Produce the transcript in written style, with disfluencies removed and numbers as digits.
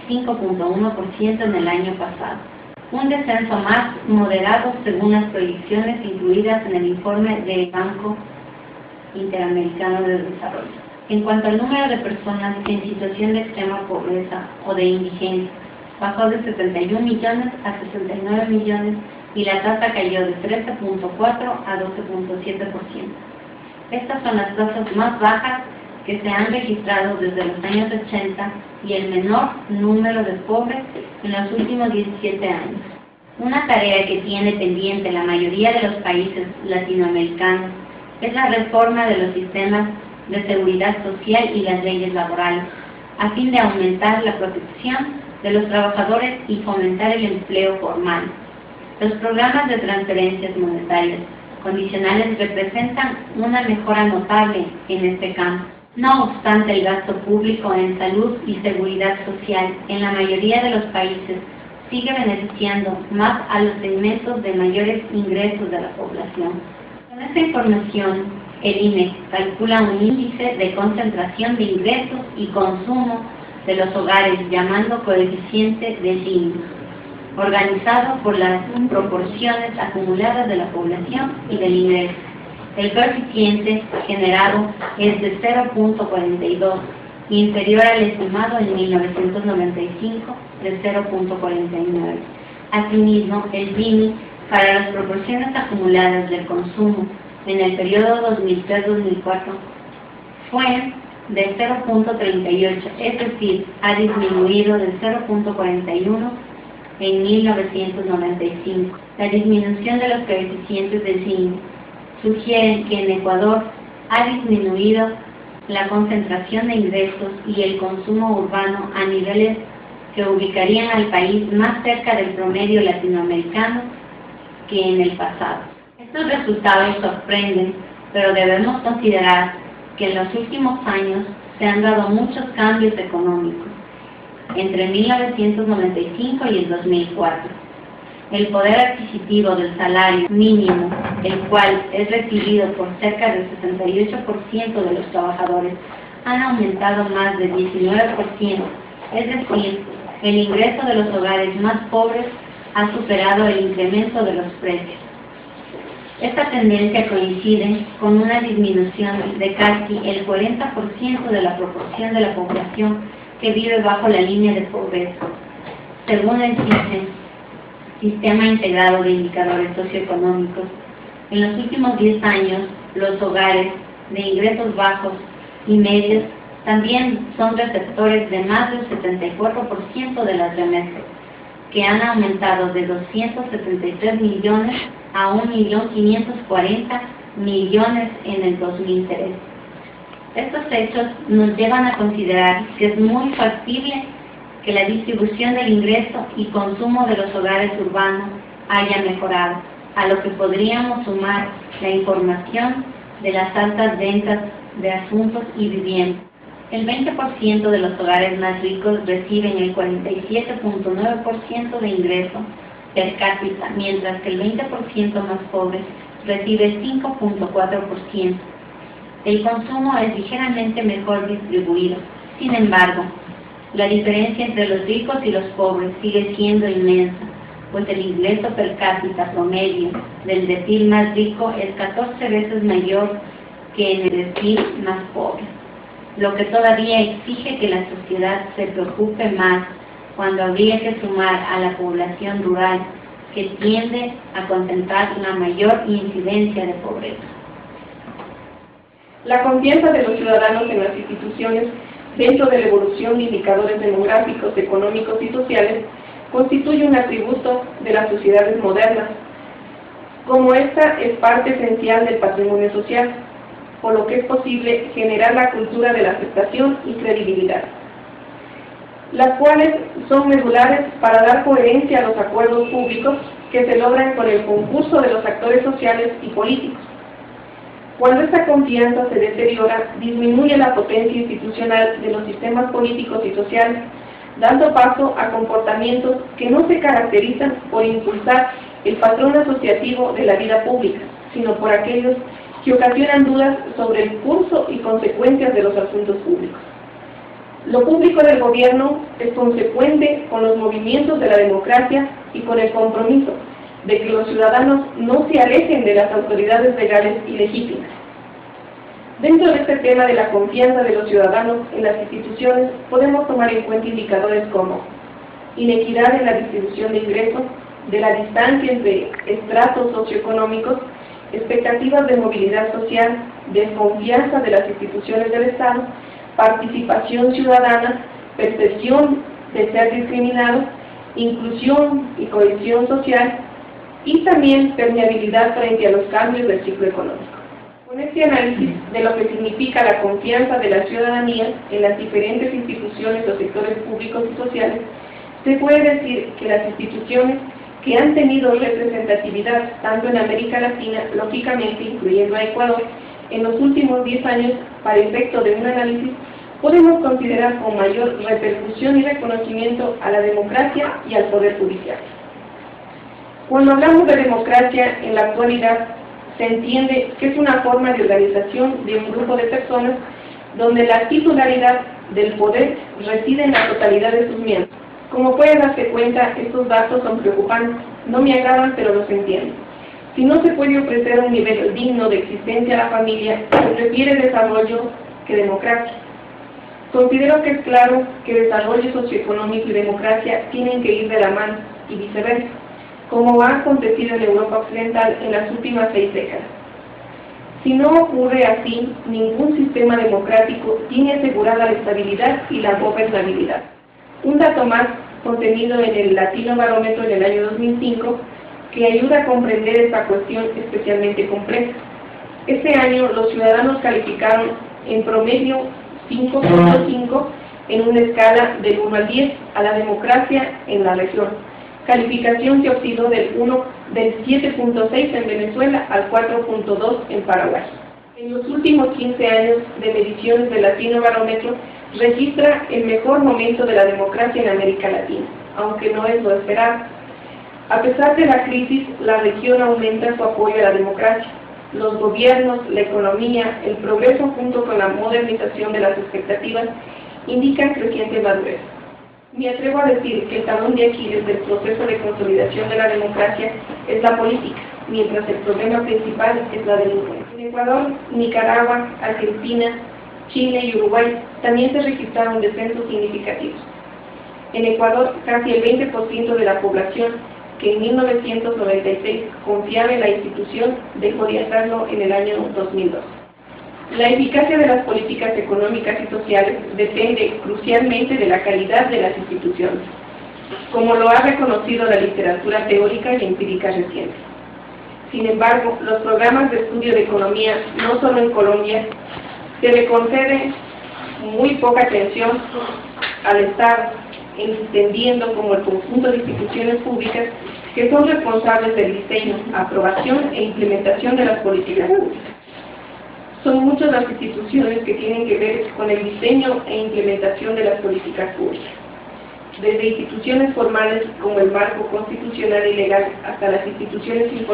25.1% en el año pasado, un descenso más moderado según las proyecciones incluidas en el informe del Banco Interamericano de Desarrollo. En cuanto al número de personas en situación de extrema pobreza o de indigencia, bajó de 71 millones a 69 millones y la tasa cayó de 13.4 a 12.7%. Estas son las tasas más bajas que se han registrado desde los años 80 y el menor número de pobres en los últimos 17 años. Una tarea que tiene pendiente la mayoría de los países latinoamericanos es la reforma de los sistemas de seguridad social y las leyes laborales, a fin de aumentar la protección de los trabajadores y fomentar el empleo formal. Los programas de transferencias monetarias condicionales representan una mejora notable en este campo. No obstante, el gasto público en salud y seguridad social en la mayoría de los países sigue beneficiando más a los segmentos de mayores ingresos de la población. Con esta información, el INE calcula un índice de concentración de ingresos y consumo de los hogares llamando coeficiente de Gini, organizado por las proporciones acumuladas de la población y del ingreso. El coeficiente generado es de 0.42, inferior al estimado en 1995 de 0.49. Asimismo, el Gini para las proporciones acumuladas del consumo en el periodo 2003-2004 fue de 0.38, es decir, ha disminuido de 0.41 en 1995. La disminución de los coeficientes del Gini sugiere que en Ecuador ha disminuido la concentración de ingresos y el consumo urbano a niveles que ubicarían al país más cerca del promedio latinoamericano que en el pasado. Estos resultados sorprenden, pero debemos considerar que en los últimos años se han dado muchos cambios económicos, entre 1995 y el 2004. El poder adquisitivo del salario mínimo, el cual es recibido por cerca del 68% de los trabajadores, han aumentado más de 19%, es decir, el ingreso de los hogares más pobres ha superado el incremento de los precios. Esta tendencia coincide con una disminución de casi el 40% de la proporción de la población que vive bajo la línea de pobreza. Según el Sistema Integrado de Indicadores Socioeconómicos, en los últimos 10 años, los hogares de ingresos bajos y medios también son receptores de más del 74% de las remesas, que han aumentado de 273 millones a 1.540.000.000 en el 2003. Estos hechos nos llevan a considerar que es muy factible que la distribución del ingreso y consumo de los hogares urbanos haya mejorado, a lo que podríamos sumar la información de las altas ventas de asuntos y viviendas. El 20% de los hogares más ricos reciben el 47.9% de ingreso per cápita, mientras que el 20% más pobre recibe el 5.4%. El consumo es ligeramente mejor distribuido. Sin embargo, la diferencia entre los ricos y los pobres sigue siendo inmensa, pues el ingreso per cápita promedio del decil más rico es 14 veces mayor que en el decil más pobre, lo que todavía exige que la sociedad se preocupe más cuando habría que sumar a la población rural, que tiende a concentrar una mayor incidencia de pobreza. La confianza de los ciudadanos en las instituciones dentro de la evolución de indicadores demográficos, económicos y sociales constituye un atributo de las sociedades modernas, como esta es parte esencial del patrimonio social, por lo que es posible generar la cultura de la aceptación y credibilidad, las cuales son medulares para dar coherencia a los acuerdos públicos que se logran con el concurso de los actores sociales y políticos. Cuando esta confianza se deteriora, disminuye la potencia institucional de los sistemas políticos y sociales, dando paso a comportamientos que no se caracterizan por impulsar el patrón asociativo de la vida pública, sino por aquellos que ocasionan dudas sobre el curso y consecuencias de los asuntos públicos. Lo público del gobierno es consecuente con los movimientos de la democracia y con el compromiso de que los ciudadanos no se alejen de las autoridades legales y legítimas. Dentro de este tema de la confianza de los ciudadanos en las instituciones, podemos tomar en cuenta indicadores como inequidad en la distribución de ingresos, de la distancia entre estratos socioeconómicos, expectativas de movilidad social, desconfianza de las instituciones del Estado, participación ciudadana, percepción de ser discriminado, inclusión y cohesión social, y también permeabilidad frente a los cambios del ciclo económico. Con este análisis de lo que significa la confianza de la ciudadanía en las diferentes instituciones o sectores públicos y sociales, se puede decir que las instituciones que han tenido representatividad tanto en América Latina, lógicamente incluyendo a Ecuador, en los últimos 10 años, para efecto de un análisis, podemos considerar con mayor repercusión y reconocimiento a la democracia y al poder judicial. Cuando hablamos de democracia en la actualidad, se entiende que es una forma de organización de un grupo de personas donde la titularidad del poder reside en la totalidad de sus miembros. Como pueden darse cuenta, estos datos son preocupantes, no me agradan, pero los entiendo. Si no se puede ofrecer un nivel digno de existencia a la familia, se prefiere desarrollo que democracia. Considero que es claro que desarrollo socioeconómico y democracia tienen que ir de la mano y viceversa, como ha acontecido en Europa Occidental en las últimas 6 décadas. Si no ocurre así, ningún sistema democrático tiene asegurada la estabilidad y la gobernabilidad. Un dato más contenido en el Latino Barómetro en el año 2005 que ayuda a comprender esta cuestión especialmente compleja. Este año los ciudadanos calificaron en promedio 5.5 en una escala del 1 al 10 a la democracia en la región, calificación que osciló del 7.6 en Venezuela al 4.2 en Paraguay. En los últimos 15 años de mediciones del Latino Barómetro registra el mejor momento de la democracia en América Latina, aunque no es lo esperado. A pesar de la crisis, la región aumenta su apoyo a la democracia. Los gobiernos, la economía, el progreso junto con la modernización de las expectativas indican creciente madurez. Me atrevo a decir que el talón de Aquiles del proceso de consolidación de la democracia es la política, mientras el problema principal es la delincuencia. En Ecuador, Nicaragua, Argentina, Chile y Uruguay también se registraron descensos significativos. En Ecuador, casi el 20% de la población que en 1996 confiaba en la institución dejó de hacerlo en el año 2002. La eficacia de las políticas económicas y sociales depende crucialmente de la calidad de las instituciones, como lo ha reconocido la literatura teórica y empírica reciente. Sin embargo, los programas de estudio de economía, no solo en Colombia, se le concede muy poca atención al Estado, entendiendo como el conjunto de instituciones públicas que son responsables del diseño, aprobación e implementación de las políticas públicas. Son muchas las instituciones que tienen que ver con el diseño e implementación de las políticas públicas, desde instituciones formales como el marco constitucional y legal hasta las instituciones informales